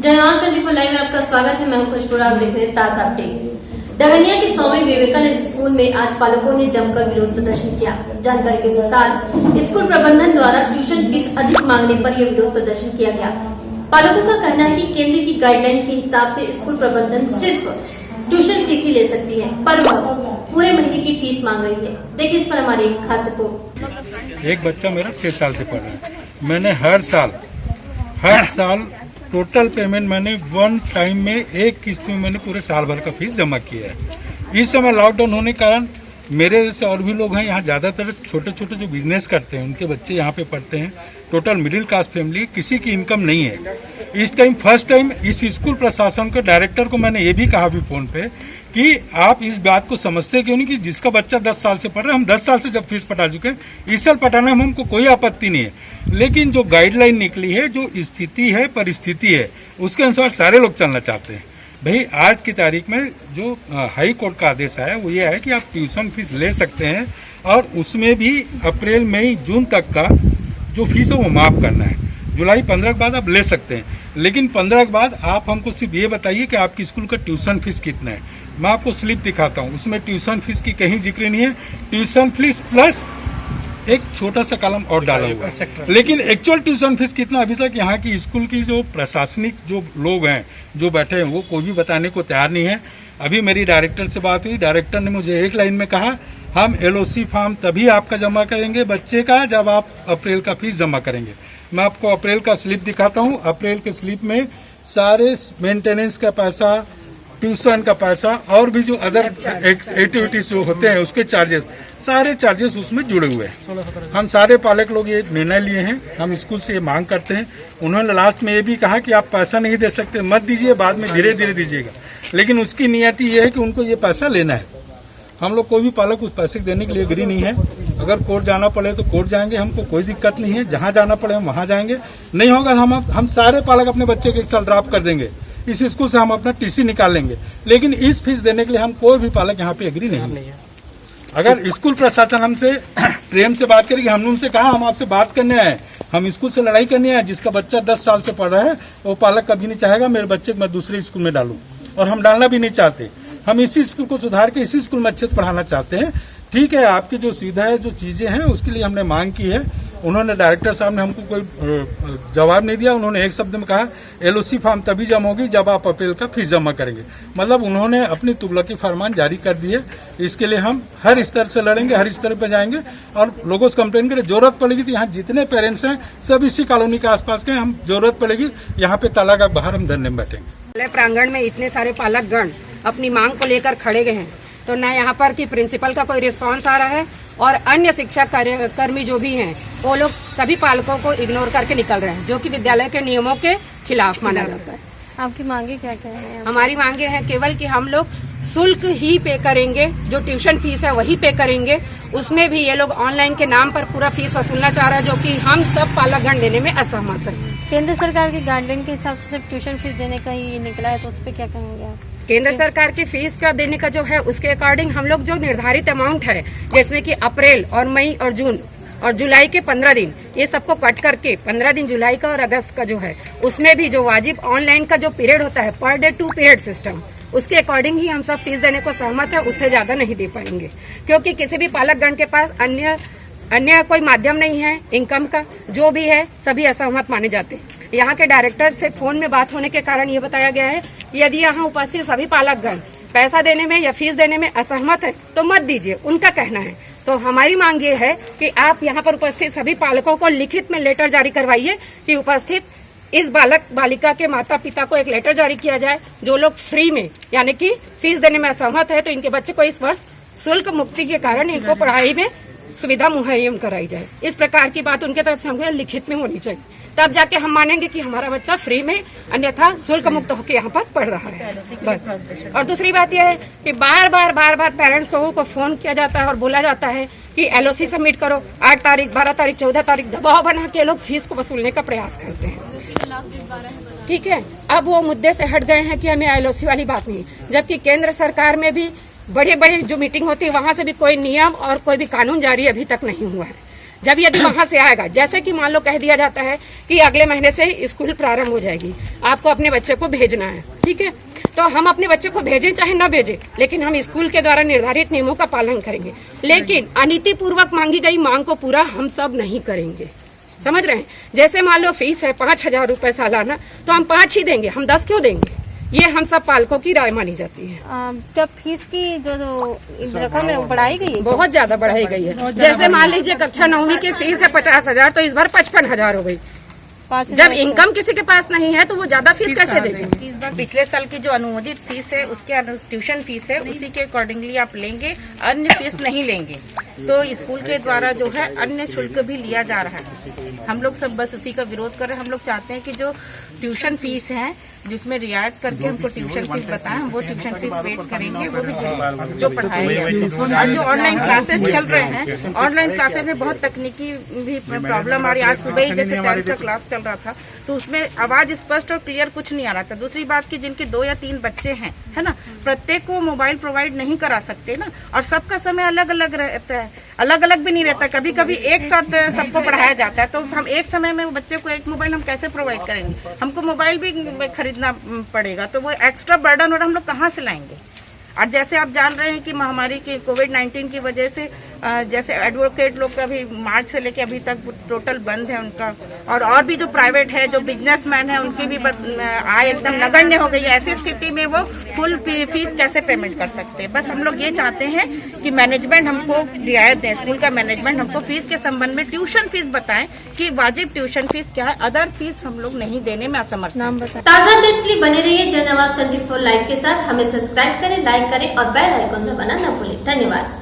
जनआवाज 24 live में आपका स्वागत है। मैं हूं खुशबू। आप देख रहे हैं ताजा अपडेट। डगनिया के स्वामी विवेकानंद स्कूल में आज पालकों ने जमकर विरोध प्रदर्शन किया। जानकारी के अनुसार स्कूल प्रबंधन द्वारा ट्यूशन फीस अधिक मांगने पर यह विरोध प्रदर्शन किया गया। पालकों का कहना है कि केंद्र की गाइडलाइन के हिसाब से स्कूल प्रबंधन सिर्फ ट्यूशन फीस ही ले सकती है, पर वह पूरे महीने की फीस मांग रही है। देखिए इस पर हमारी एक खास रिपोर्ट। एक बच्चा मेरा 6 साल से पढ़ रहा है। मैंने हर साल टोटल पेमेंट मैंने वन टाइम में एक किस्त में मैंने पूरे साल भर का फीस जमा किया है। इस समय लॉकडाउन होने के कारण मेरे जैसे और भी लोग हैं यहाँ, ज्यादातर छोटे छोटे जो बिजनेस करते हैं उनके बच्चे यहाँ पे पढ़ते हैं। टोटल मिडिल क्लास फैमिली, किसी की इनकम नहीं है। इस टाइम फर्स्ट टाइम इस स्कूल प्रशासन के डायरेक्टर को मैंने ये भी कहा भी फोन पे कि आप इस बात को समझते क्यों नहीं कि जिसका बच्चा 10 साल से पढ़ रहा है, हम 10 साल से जब फीस पटा चुके हैं, इस साल पटाने में हमको कोई आपत्ति नहीं है। लेकिन जो गाइडलाइन निकली है, जो स्थिति है, परिस्थिति है, उसके अनुसार सारे लोग चलना चाहते हैं। भाई आज की तारीख में जो हाई कोर्ट का आदेश आया वो ये है कि आप ट्यूशन फीस ले सकते हैं और उसमें भी अप्रैल मई जून तक का जो फीस है वो माफ करना है। जुलाई 15 के बाद आप ले सकते हैं, लेकिन 15 के बाद आप हमको सिर्फ ये बताइए कि आपकी स्कूल का ट्यूशन फीस कितना है। मैं आपको स्लिप दिखाता हूँ, उसमें ट्यूशन फीस की कहीं जिक्र नहीं है। ट्यूशन फीस प्लस एक छोटा सा कॉलम और डाला हुआ है, लेकिन एक्चुअल ट्यूशन फीस कितना अभी तक यहाँ की स्कूल की जो प्रशासनिक जो लोग हैं जो बैठे हैं वो कोई भी बताने को तैयार नहीं है। अभी मेरी डायरेक्टर से बात हुई, डायरेक्टर ने मुझे एक लाइन में कहा हम LOC फॉर्म तभी आपका जमा करेंगे बच्चे का जब आप अप्रैल का फीस जमा करेंगे। मैं आपको अप्रैल का स्लिप दिखाता हूँ। अप्रैल के स्लिप में सारे मेंटेनेंस का पैसा, ट्यूशन का पैसा और भी जो अदर एक्टिविटीज जो होते हैं उसके चार्जेस, सारे चार्जेस उसमें जुड़े हुए हैं। हम सारे पालक लोग ये निर्णय लिए हैं, हम स्कूल से ये मांग करते हैं। उन्होंने लास्ट में ये भी कहा कि आप पैसा नहीं दे सकते, मत दीजिए, बाद में धीरे धीरे दीजिएगा, लेकिन उसकी नियति ये है कि उनको ये पैसा लेना है। हम लोग कोई भी पालक उस पैसे देने के लिए एग्री नहीं है। अगर कोर्ट जाना पड़े तो कोर्ट जाएंगे, हमको कोई दिक्कत नहीं है। जहाँ जाना पड़े हम वहाँ जाएंगे, नहीं होगा हम सारे पालक अपने बच्चे को एक साल ड्रॉप कर देंगे। इस स्कूल से हम अपना TC निकाल लेंगे, लेकिन इस फीस देने के लिए हम कोई भी पालक यहाँ पे एग्री नहीं है। अगर स्कूल प्रशासन हमसे प्रेम से बात करेगी, हमने उनसे कहा हम आपसे बात करने आए, हम स्कूल से लड़ाई करने आए। जिसका बच्चा 10 साल से पढ़ रहा है वो पालक कभी नहीं चाहेगा मेरे बच्चे को मैं दूसरे स्कूल में डालूं, और हम डालना भी नहीं चाहते। हम इसी स्कूल को सुधार के इसी स्कूल में अच्छे से पढ़ाना चाहते हैं। ठीक है, आपकी जो सुविधा है, जो चीजें हैं, उसके लिए हमने मांग की है। उन्होंने डायरेक्टर साहब ने हमको कोई जवाब नहीं दिया। उन्होंने एक शब्द में कहा LOC फॉर्म तभी जमा होगी जब आप अप्रैल का फीस जमा करेंगे। मतलब उन्होंने अपनी तुगलकी फरमान जारी कर दी है। इसके लिए हम हर स्तर से लड़ेंगे, हर स्तर पर जाएंगे और लोगों से कंप्लेन करें। जरूरत पड़ेगी तो यहाँ जितने पेरेंट्स हैं सब इसी कॉलोनी के आसपास के, हम जरूरत पड़ेगी यहाँ पे ताला का बाहर हम धरने में बैठेंगे। प्रांगण में इतने सारे पालक गण अपनी मांग को लेकर खड़े गए हैं, तो न यहाँ पर की प्रिंसिपल का कोई रिस्पांस आ रहा है और अन्य शिक्षा कर्मी जो भी हैं वो लोग सभी पालकों को इग्नोर करके निकल रहे हैं, जो कि विद्यालय के नियमों के खिलाफ माना जाता है। आपकी मांगे क्या क्या है? हमारी मांगे हैं केवल कि हम लोग शुल्क ही पे करेंगे, जो ट्यूशन फीस है वही पे करेंगे। उसमें भी ये लोग ऑनलाइन के नाम पर पूरा फीस वसूलना चाह रहा है, जो कि हम सब पालकगण देने में असहमत है। केंद्र सरकार की गाइडलाइन के हिसाब से सिर्फ ट्यूशन फीस देने का ही निकला है, तो उस पर क्या कहेंगे आप? केंद्र सरकार की फीस का देने का जो है उसके अकॉर्डिंग हम लोग जो निर्धारित अमाउंट है, जिसमें कि अप्रैल और मई और जून और जुलाई के 15 दिन, ये सबको कट करके 15 दिन जुलाई का और अगस्त का जो है, उसमें भी जो वाजिब ऑनलाइन का जो पीरियड होता है पर डे 2 पीरियड सिस्टम, उसके अकॉर्डिंग ही हम सब फीस देने को सहमत है। उससे ज्यादा नहीं दे पाएंगे, क्योंकि किसी भी पालकगण के पास अन्य कोई माध्यम नहीं है इनकम का। जो भी है सभी असहमत माने जाते हैं। यहाँ के डायरेक्टर से फोन में बात होने के कारण ये बताया गया है कि यदि यहाँ उपस्थित सभी पालकगण पैसा देने में या फीस देने में असहमत है तो मत दीजिए, उनका कहना है। तो हमारी मांग ये है कि आप यहाँ पर उपस्थित सभी पालकों को लिखित में लेटर जारी करवाइए कि उपस्थित इस बालक बालिका के माता पिता को एक लेटर जारी किया जाए, जो लोग फ्री में यानी कि फीस देने में असहमत है तो इनके बच्चे को इस वर्ष शुल्क मुक्ति के कारण इनको पढ़ाई में सुविधा मुहैया कराई जाए। इस प्रकार की बात उनके तरफ से हमको लिखित में होनी चाहिए, तब जाके हम मानेंगे कि हमारा बच्चा फ्री में, अन्यथा शुल्क मुक्त होकर यहाँ पर पढ़ रहा है। और दूसरी बात यह है कि बार बार पेरेंट्स लोगों को फोन किया जाता है और बोला जाता है कि LOC सबमिट करो। 8 तारीख, 12 तारीख, 14 तारीख दबाव बना के लोग फीस को वसूलने का प्रयास करते हैं। ठीक है, अब वो मुद्दे से हट गए हैं कि हमें LOC वाली बात नहीं, जबकि केंद्र सरकार में भी बड़ी बड़ी जो मीटिंग होती है वहां से भी कोई नियम और कोई भी कानून जारी अभी तक नहीं हुआ है। जब यदि वहां से आएगा, जैसे कि मान लो कह दिया जाता है कि अगले महीने से स्कूल प्रारंभ हो जाएगी, आपको अपने बच्चे को भेजना है, ठीक है, तो हम अपने बच्चे को भेजें चाहे न भेजें, लेकिन हम स्कूल के द्वारा निर्धारित नियमों का पालन करेंगे। लेकिन अनीतिपूर्वक मांगी गई मांग को पूरा हम सब नहीं करेंगे, समझ रहे हैं। जैसे मान लो फीस है 5,000 रुपए सालाना, तो हम 5 ही देंगे, हम 10 क्यों देंगे? ये हम सब पालकों की राय मानी जाती है। जब फीस की जो रकम है वो बढ़ाई गई है, बहुत ज्यादा बढ़ाई गई है। जैसे मान लीजिए कक्षा 9वीं की फीस है 50,000, तो इस बार 55,000 हो गई। जब इनकम किसी के पास नहीं है तो वो ज्यादा फीस कैसे देंगे? इस बार पिछले साल की जो अनुमोदित फीस है, उसके ट्यूशन फीस है, उसी के अकॉर्डिंगली आप लेंगे, अन्य फीस नहीं लेंगे। तो स्कूल के द्वारा जो है अन्य शुल्क भी लिया जा रहा है। हम लोग सब बस उसी का विरोध कर रहे हैं। हम लोग चाहते हैं कि जो ट्यूशन फीस है, जिसमें रियायत करके हमको ट्यूशन फीस बताएं, हम वो ट्यूशन फीस पेड करेंगे, वो भी जो पढ़ाएंगे। और जो ऑनलाइन क्लासेस चल रहे हैं, ऑनलाइन क्लासेस में बहुत तकनीकी भी प्रॉब्लम आ रही है। आज सुबह ही जैसे 10th का क्लास चल रहा था, तो उसमें आवाज स्पष्ट और क्लियर कुछ नहीं आ रहा था। दूसरी बात की जिनके 2 या 3 बच्चे हैं, है ना, प्रत्येक को मोबाइल प्रोवाइड नहीं करा सकते ना, और सबका समय अलग अलग रहता है, अलग अलग भी नहीं रहता। कभी कभी एक साथ सबको पढ़ाया जाता है, तो हम एक समय में बच्चे को एक मोबाइल हम कैसे प्रोवाइड करेंगे? हमको मोबाइल भी खरीदना पड़ेगा, तो वो एक्स्ट्रा बर्डन और हम लोग कहाँ से लाएंगे? और जैसे आप जान रहे हैं कि महामारी की कोविड-19 की वजह से जैसे एडवोकेट लोग का भी मार्च से लेके अभी तक टोटल बंद है उनका, और भी जो प्राइवेट है, जो बिजनेसमैन है, उनकी भी आय एकदम नगण्य हो गई है। ऐसी स्थिति में वो फुल फीस कैसे पेमेंट कर सकते हैं? बस हम लोग ये चाहते हैं कि मैनेजमेंट हमको रियायत दें, स्कूल का मैनेजमेंट हमको फीस के संबंध में ट्यूशन फीस बताएं कि वाजिब ट्यूशन फीस क्या है। अदर फीस हम लोग नहीं देने में असमर्थ। नाम बताएं। ताज़ा अपडेट के लिए बने रहिए जन आवाज 24 लाइव के साथ। हमें सब्सक्राइब करें, लाइक करें और बेल आइकन दबाना न भूलें। धन्यवाद।